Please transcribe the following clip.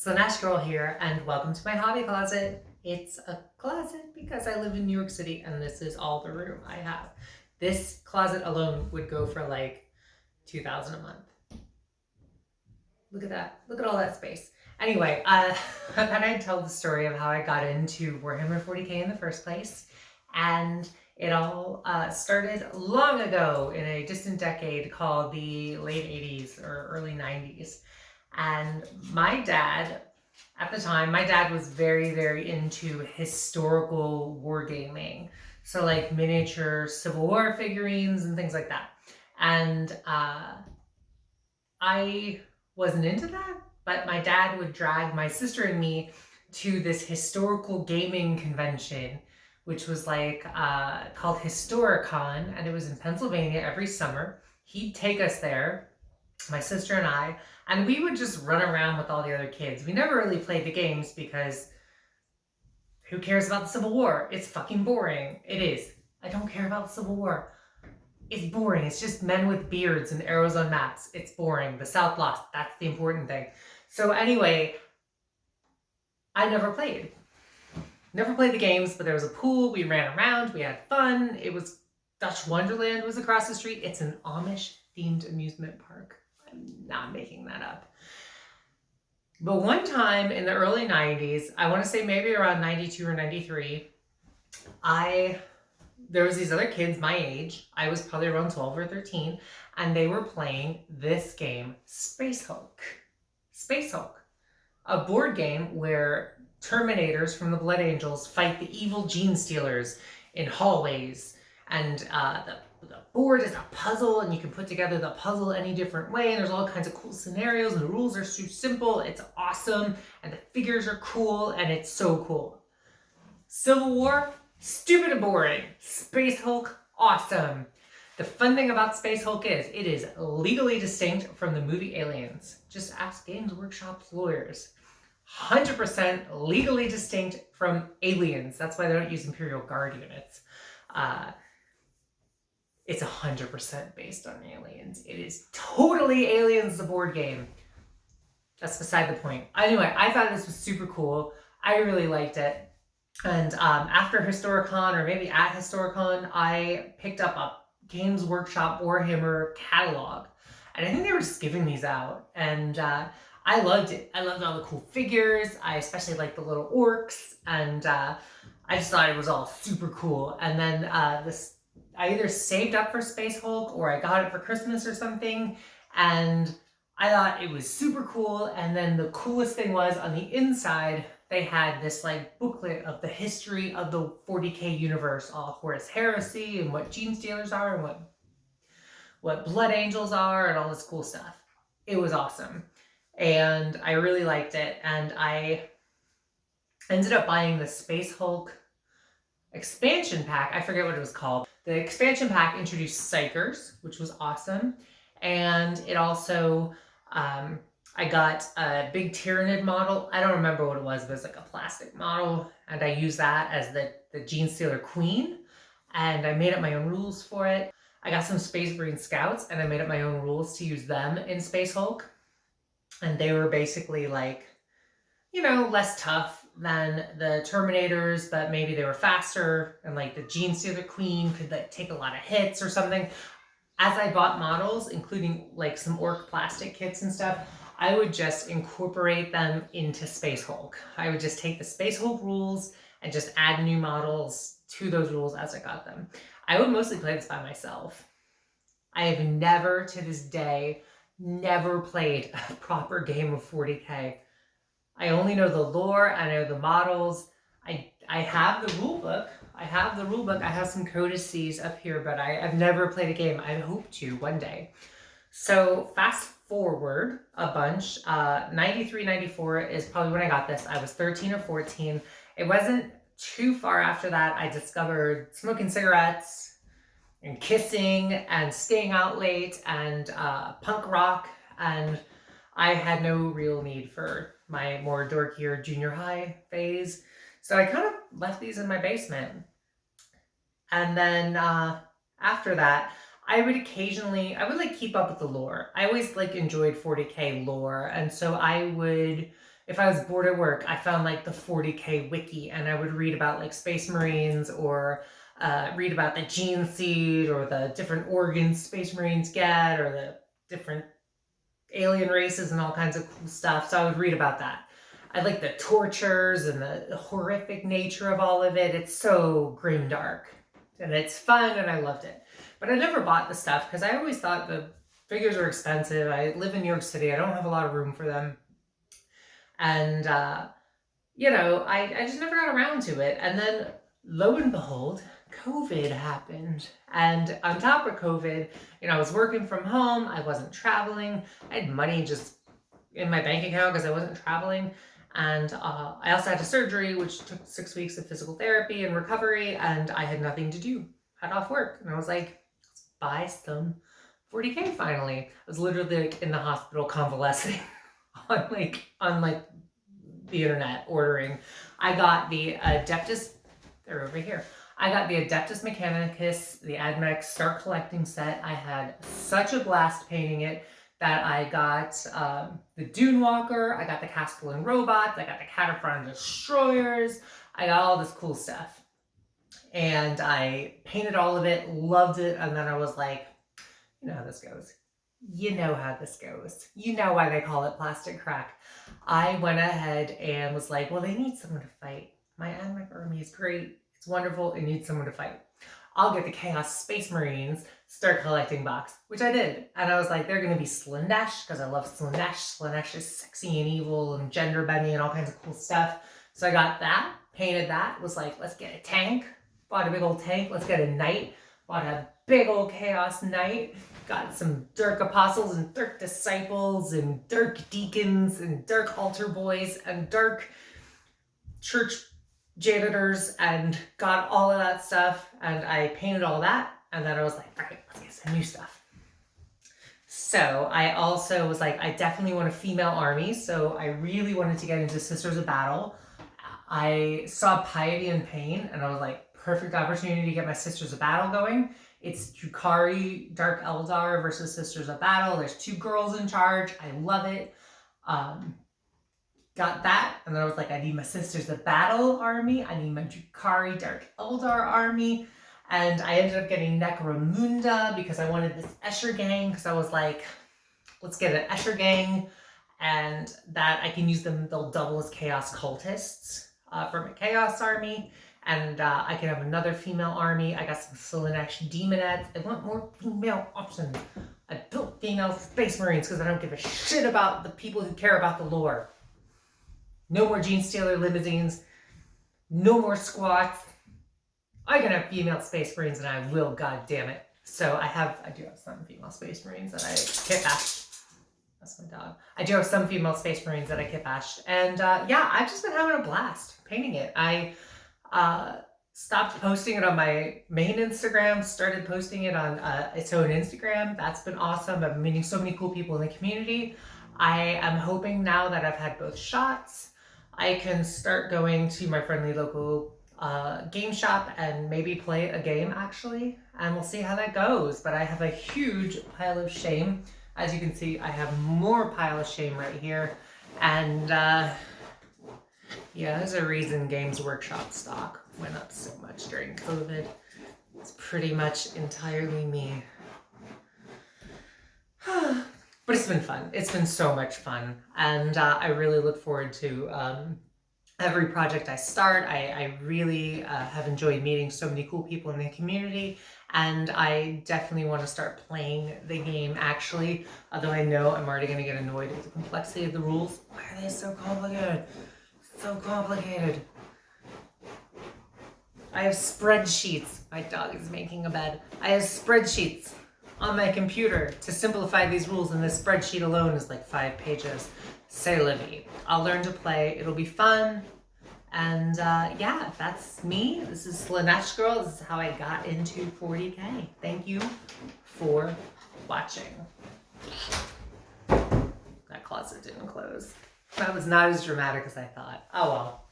Slaanesh Girl here, and welcome to my hobby closet. It's a closet because I live in New York City and this is all the room I have. This closet alone would go for like $2,000 a month. Look at that. Look at all that space. Anyway, I thought I'd tell the story of how I got into Warhammer 40K in the first place. And it all started long ago in a distant decade called the late 80s or early 90s. And my dad, at the time, my dad was very, very into historical wargaming. So like miniature Civil War figurines and things like that. And I wasn't into that, but my dad would drag my sister and me to this historical gaming convention, which was like called Historicon, and it was in Pennsylvania every summer. He'd take us there, my sister and we would just run around with all the other kids. We never really played the games because who cares about the Civil War? It's fucking boring. It is. I don't care about the Civil War. It's boring. It's just men with beards and arrows on maps. It's boring. The South lost. That's the important thing. So anyway, I never played. Never played the games, but there was a pool. We ran around. We had fun. It was Dutch Wonderland was across the street. It's an Amish-themed amusement park. I'm not making that up. But one time in the early 90s, I want to say maybe around 92 or 93, there was these other kids my age. I was probably around 12 or 13, and they were playing this game, Spacehulk. Spacehulk, a board game where Terminators from the Blood Angels fight the evil gene stealers in hallways, and the board is a puzzle, and you can put together the puzzle any different way, and there's all kinds of cool scenarios, and the rules are so simple. It's awesome, and the figures are cool, and it's so cool. Civil War, stupid and boring. Spacehulk, awesome. The fun thing about Spacehulk is it is legally distinct from the movie Aliens. Just ask Games Workshop's lawyers. 100% legally distinct from Aliens. That's why they don't use Imperial Guard units. It's 100% based on Aliens. It is totally Aliens, the board game. That's beside the point. Anyway, I thought this was super cool. I really liked it. And after Historicon, or maybe at Historicon, I picked up a Games Workshop Warhammer catalog. And I think they were just giving these out. And I loved it. I loved all the cool figures. I especially liked the little orcs. And I just thought it was all super cool. And then I either saved up for Spacehulk or I got it for Christmas or something. And I thought it was super cool. And then the coolest thing was on the inside, they had this like booklet of the history of the 40K universe, all Horus Heresy and what Gene Stealers are and what Blood Angels are and all this cool stuff. It was awesome. And I really liked it. And I ended up buying the Spacehulk expansion pack. I forget what it was called. The expansion pack introduced Psychers, which was awesome. And it also, I got a big Tyranid model. I don't remember what it was, but it was like a plastic model. And I used that as the Gene Stealer Queen. And I made up my own rules for it. I got some Space Marine Scouts and I made up my own rules to use them in Spacehulk. And they were basically like, you know, less tough than the Terminators, but maybe they were faster, and like the Gene Stealer Queen could like take a lot of hits or something. As I bought models, including like some orc plastic kits and stuff, I would just incorporate them into Spacehulk. I would just take the Spacehulk rules and just add new models to those rules as I got them. I would mostly play this by myself. I have never, to this day, never played a proper game of 40K. I only know the lore, I know the models. I have the rule book. I have some codices up here, but I've never played a game. I hope to one day. So fast forward a bunch. 93, 94 is probably when I got this. I was 13 or 14. It wasn't too far after that I discovered smoking cigarettes and kissing and staying out late and punk rock, and I had no real need for my more dorkier junior high phase. So I kind of left these in my basement. And then after that, I would like keep up with the lore. I always like enjoyed 40K lore. And so I would, if I was bored at work, I found like the 40K wiki, and I would read about like Space Marines, or read about the gene seed, or the different organs Space Marines get, or the different alien races and all kinds of cool stuff. So I would read about that. I like the tortures and the horrific nature of all of it. It's so grim dark, and it's fun, and I loved it. But I never bought the stuff because I always thought the figures were expensive. I live in New York City. I don't have a lot of room for them. And, you know, I just never got around to it. And then, lo and behold, COVID happened. And on top of COVID, you know, I was working from home. I wasn't traveling. I had money just in my bank account because I wasn't traveling. And I also had a surgery, which took 6 weeks of physical therapy and recovery. And I had nothing to do. Had off work. And I was like, let's buy some 40K finally. I was literally like in the hospital convalescing on the internet ordering. I got the Adeptus, they're over here. I got the Adeptus Mechanicus, the AdMech Start Collecting set. I had such a blast painting it that I got the Dune Walker, I got the Castellan Robots, I got the Cataphrone Destroyers, I got all this cool stuff. And I painted all of it, loved it, and then I was like, you know how this goes. You know how this goes. You know why they call it plastic crack. I went ahead and was like, well, they need someone to fight. My AdMech army is great. It's wonderful. It needs someone to fight. I'll get the Chaos Space Marines Start Collecting box, which I did. And I was like, they're going to be Slaanesh, because I love Slaanesh. Slaanesh is sexy and evil and gender bending and all kinds of cool stuff. So I got that, painted that, was like, let's get a tank. Bought a big old tank. Let's get a knight. Bought a big old Chaos Knight. Got some Dirk Apostles and Dirk Disciples and Dirk Deacons and Dirk Altar Boys and Dirk Church Janitors, and got all of that stuff, and I painted all that, and then I was like, all right, let's get some new stuff. So I also was like, I definitely want a female army, so I really wanted to get into Sisters of Battle. I saw Piety and Pain, and I was like, perfect opportunity to get my Sisters of Battle going. It's Drukhari Dark Eldar versus Sisters of Battle. There's 2 girls in charge. I love it. Got that, and then I was like, I need my Sisters of Battle army. I need my Drukhari Dark Eldar army. And I ended up getting Necromunda because I wanted this Escher gang, because I was like, let's get an Escher gang, and that I can use them. They'll double as Chaos Cultists for my Chaos army. And I can have another female army. I got some Slaanesh Demonettes. I want more female options. I built female Space Marines because I don't give a shit about the people who care about the lore. No more Gene Stealer limousines. No more squats. I can have female Space Marines, and I will, god damn it. So I do have some female Space Marines that I kit bashed. That's my dog. I do have some female Space Marines that I kit bashed. And yeah, I've just been having a blast painting it. I stopped posting it on my main Instagram, started posting it on its own Instagram. That's been awesome. I've been meeting so many cool people in the community. I am hoping now that I've had both shots, I can start going to my friendly local game shop and maybe play a game, actually, and we'll see how that goes. But I have a huge pile of shame. As you can see, I have more pile of shame right here. And yeah, there's a reason Games Workshop stock went up so much during COVID. It's pretty much entirely me. But it's been fun. It's been so much fun. And I really look forward to every project I start. I really have enjoyed meeting so many cool people in the community. And I definitely want to start playing the game, actually. Although I know I'm already going to get annoyed with the complexity of the rules. Why are they so complicated? So complicated. I have spreadsheets. My dog is making a bed. I have spreadsheets on my computer to simplify these rules, and this spreadsheet alone is like 5 pages. C'est la vie. I'll learn to play. It'll be fun. And yeah, that's me. This is Slaanesh Girl. This is how I got into 40K. Thank you for watching. That closet didn't close. That was not as dramatic as I thought. Oh well.